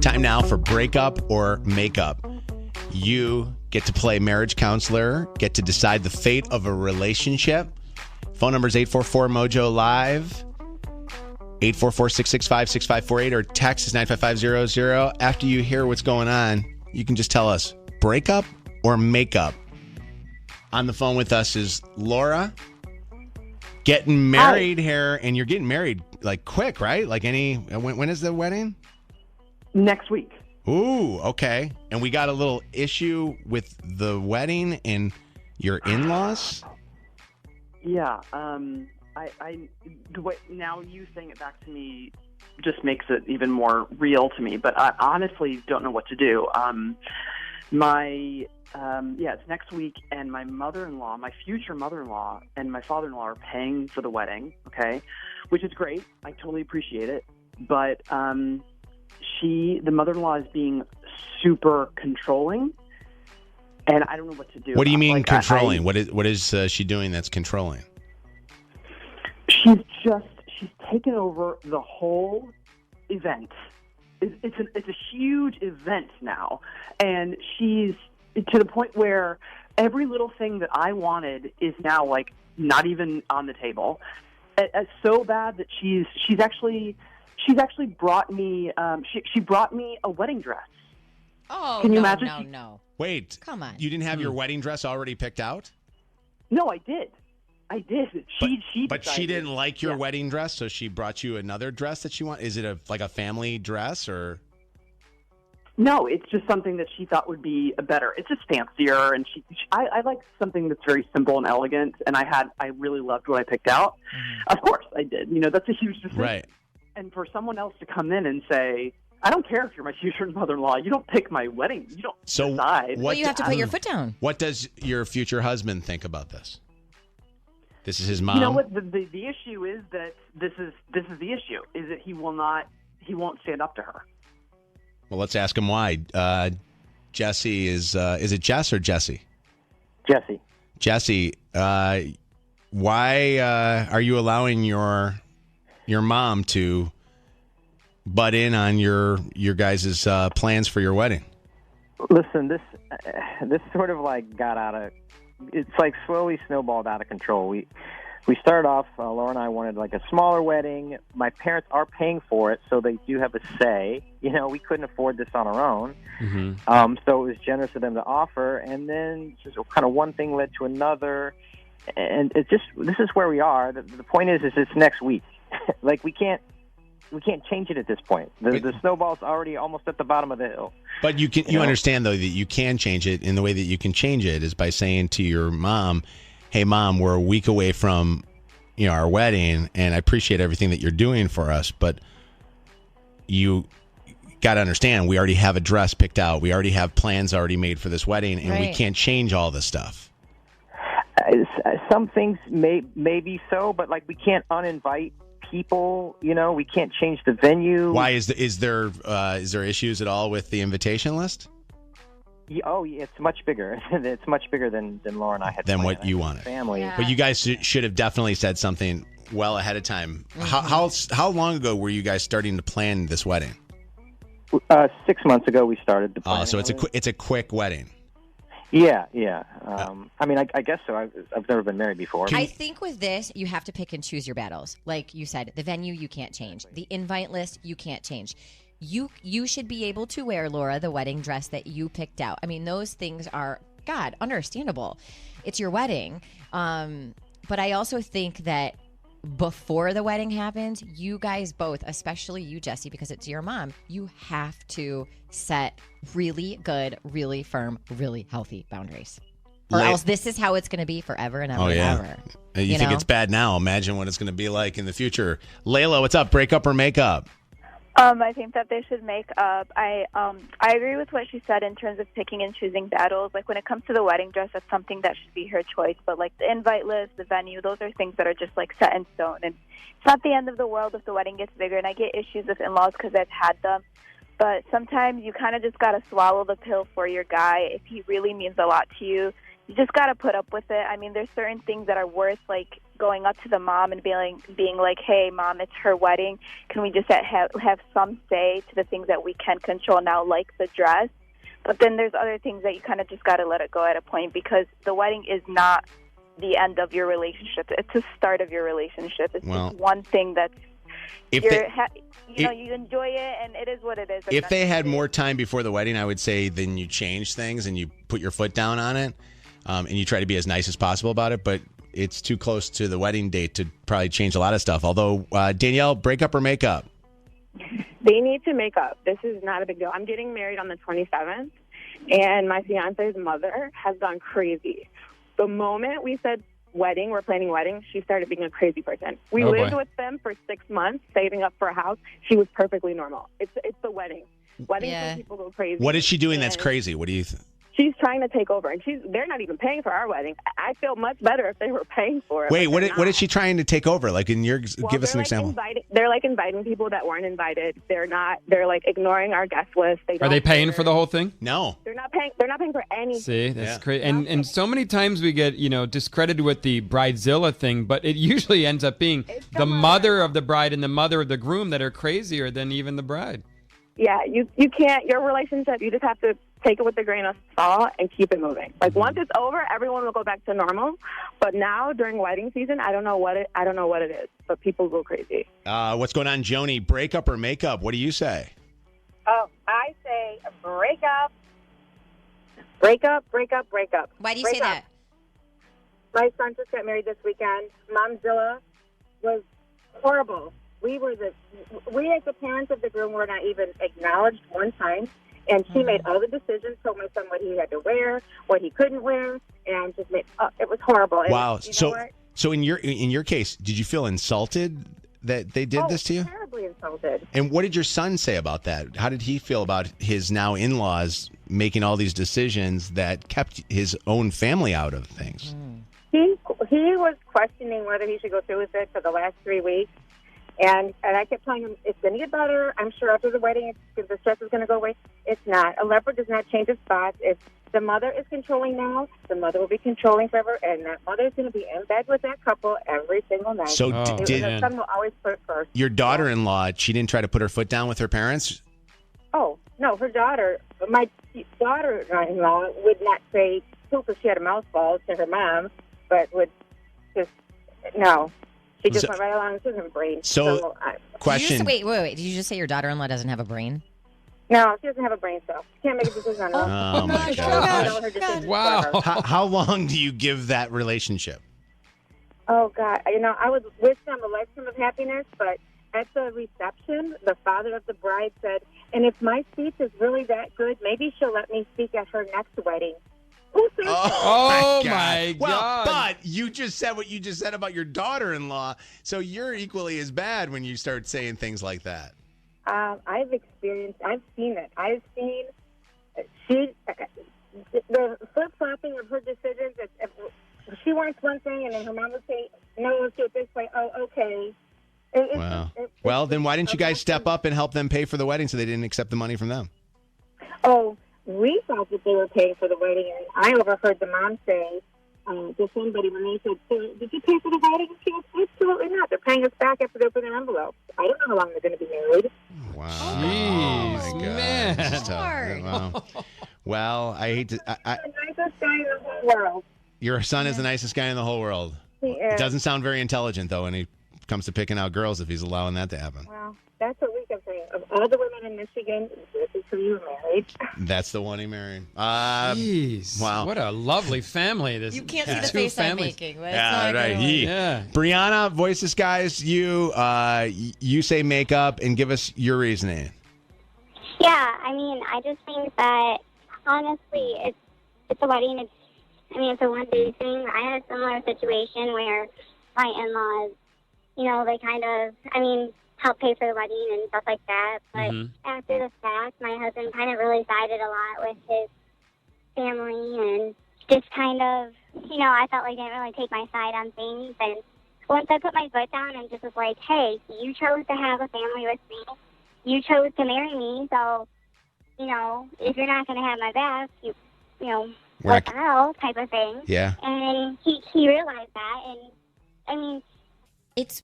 Time now for breakup or makeup. You get to play marriage counselor, get to decide the fate of a relationship. Phone number is 844-MOJO-LIVE, 844-665-6548, or text is 95500. After you hear what's going on, you can just tell us breakup or makeup. On the phone with us is Laura. Getting married here, and you're getting married like quick, right? Like when is the wedding? Next week. Ooh, okay. And we got a little issue with the wedding and your in-laws? Yeah. The way, now you saying it back to me just makes it even more real to me, but I honestly don't know what to do. It's next week, and my mother-in-law, my future mother-in-law, and my father-in-law are paying for the wedding, okay, which is great. I totally appreciate it. But the mother-in-law is being super controlling, and I don't know what to do. What do you mean controlling? What is she doing that's controlling? She's taken over the whole event. It's a huge event now, and she's to the point where every little thing that I wanted is now like not even on the table. It's so bad that she's actually brought me she brought me a wedding dress. Oh, can you imagine? No. Wait, come on. You didn't have your wedding dress already picked out? No, I did. But she didn't like your wedding dress, so she brought you another dress that she wanted. Is it like a family dress or? No, it's just something that she thought would be better. It's just fancier, and I like something that's very simple and elegant. And I really loved what I picked out. Mm-hmm. Of course, I did. That's a huge decision. Right. And for someone else to come in and say, I don't care if you're my future mother-in-law. You don't pick my wedding. You don't decide. Well, you have to put your foot down. What does your future husband think about this? This is his mom? You know what? The issue is that this is the issue, is that he won't stand up to her. Well, let's ask him why. Jessie is it Jess or Jessie? Jessie. Jessie, why are you allowing your mom to butt in on your guys' plans for your wedding? Listen, this sort of like got out of. It's like slowly snowballed out of control. We started off. Laura and I wanted like a smaller wedding. My parents are paying for it, so they do have a say. We couldn't afford this on our own, so it was generous of them to offer. And then just kind of one thing led to another, and this is where we are. The point is it's next week. Like we can't change it at this point. The snowball's already almost at the bottom of the hill. But you understand, though, that you can change it, and the way that you can change it is by saying to your mom, hey, Mom, we're a week away from our wedding, and I appreciate everything that you're doing for us, but you got to understand, we already have a dress picked out. We already have plans already made for this wedding, and we can't change all this stuff. Some things may be so, but like we can't uninvite people, we can't change the venue. Why is there issues at all with the invitation list? Yeah, it's much bigger. It's much bigger than Laura and I had. Than what you wanted. Family, yeah. But you guys should have definitely said something well ahead of time. Mm-hmm. How long ago were you guys starting to plan this wedding? 6 months ago we started the planning. Oh, so it's a quick wedding. Yeah. I mean, I guess so. I've never been married before. I think with this, you have to pick and choose your battles. Like you said, the venue you can't change. The invite list you can't change. You should be able to wear, Laura, the wedding dress that you picked out. I mean, those things are, God, understandable. It's your wedding. But I also think that before the wedding happens, you guys both, especially you, Jessie, because it's your mom, you have to set really good, really firm, really healthy boundaries. Or else this is how it's going to be forever and ever and ever. You think it's bad now. Imagine what it's going to be like in the future. Layla, what's up? Break up or make up? I think that they should make up. I agree with what she said in terms of picking and choosing battles. Like when it comes to the wedding dress, that's something that should be her choice. But like the invite list, the venue, those are things that are just like set in stone. And it's not the end of the world if the wedding gets bigger. And I get issues with in-laws because I've had them. But sometimes you kind of just got to swallow the pill for your guy. If he really means a lot to you, you just got to put up with it. I mean, there's certain things that are worth like going up to the mom and being like, hey, Mom, it's her wedding. Can we just have some say to the things that we can control now, like the dress? But then there's other things that you kind of just got to let it go at a point, because the wedding is not the end of your relationship. It's the start of your relationship. It's just one thing that's you enjoy it, and it is what it is. If they had more time before the wedding, I would say then you change things and you put your foot down on it, and you try to be as nice as possible about it. But it's too close to the wedding date to probably change a lot of stuff. Although, Danielle, break up or make up? They need to make up. This is not a big deal. I'm getting married on the 27th, and my fiance's mother has gone crazy. The moment we said we're planning wedding, she started being a crazy person. We lived with them for 6 months, saving up for a house. She was perfectly normal. It's the wedding. Weddings make people go crazy. What is she doing that's crazy? What do you think? She's trying to take over, and they're not even paying for our wedding. I feel much better if they were paying for it. Wait, what is she trying to take over? Like give us an example. They're like inviting people that weren't invited. They're like ignoring our guest list. Are they paying for the whole thing? No. They're not paying for anything. See, that's crazy. And so many times we get, discredited with the bridezilla thing, but it usually ends up being the mother of the bride and the mother of the groom that are crazier than even the bride. Yeah, you can't, your relationship, you just have to take it with a grain of salt and keep it moving. Like once it's over, everyone will go back to normal. But now during wedding season, I don't know what it is, but people go crazy. What's going on, Joni? Break up or make up? What do you say? Oh, I say break up. Break up, break up, break up. Why do you say that? My son just got married this weekend. Momzilla was horrible. We as the parents of the groom were not even acknowledged one time. And she made all the decisions, told my son what he had to wear, what he couldn't wear, and just made it was horrible. Wow. So in your case, did you feel insulted that they did this to you? Terribly insulted. And what did your son say about that? How did he feel about his now in-laws making all these decisions that kept his own family out of things? He was questioning whether he should go through with it for the last 3 weeks. And I kept telling him, it's going to get better. I'm sure after the wedding, the stress is going to go away. It's not. A leopard does not change its spots. If the mother is controlling now, the mother will be controlling forever, and that mother is going to be in bed with that couple every single night. So the son will always put it first. Your daughter-in-law, she didn't try to put her foot down with her parents? Oh, no, her daughter, my daughter-in-law would not say poop if she had a mouthful to her mom, but would just, no. She just went right along. She doesn't have a brain. Question. Wait. Did you just say your daughter-in-law doesn't have a brain? No, she doesn't have a brain cell. She can't make a decision on her own. Oh, my gosh. Wow. How long do you give that relationship? Oh, God. I would wish them a lifetime of happiness, but at the reception, the father of the bride said, and if my speech is really that good, maybe she'll let me speak at her next wedding. Oh my God. Well, but you just said what you just said about your daughter-in-law, so you're equally as bad when you start saying things like that. I've seen it. I've seen the flip-flopping of her decisions. If she wants one thing and then her mom would say, no, let's do it this way. Oh, okay. Well, then why didn't you guys step up and help them pay for the wedding so they didn't accept the money from them? Oh, we thought that they were paying for the wedding, and I overheard the mom say to somebody when they said, so, did you pay for the wedding? She said, absolutely not. They're paying us back after they open their envelope. I don't know how long they're going to be married. Wow. Jeez, oh, my God. man. This is tough. Wow. Well, I hate to... He's the nicest guy in the whole world. Your son is the nicest guy in the whole world. He is. Doesn't sound very intelligent, though, when he comes to picking out girls, if he's allowing that to happen. Well, that's what we can say. Of all the women in Michigan, this is who you married. That's the one he married. Jeez. Wow. What a lovely family. This You can't see the two face I'm families. making. But Yeah, it's not right. good. Yeah. Brianna, voices guys, you say make up and give us your reasoning. Yeah, I just think that honestly, it's a wedding. It's a one-day thing. I had a similar situation where my in-laws, they kind of, help pay for the wedding and stuff like that. But after the fact, my husband kind of really sided a lot with his family and just kind of, I felt like I didn't really take my side on things. And once I put my foot down and just was like, hey, you chose to have a family with me. You chose to marry me. So, if you're not going to have my back, what the hell type of thing. Yeah. And he realized that, and I mean, It's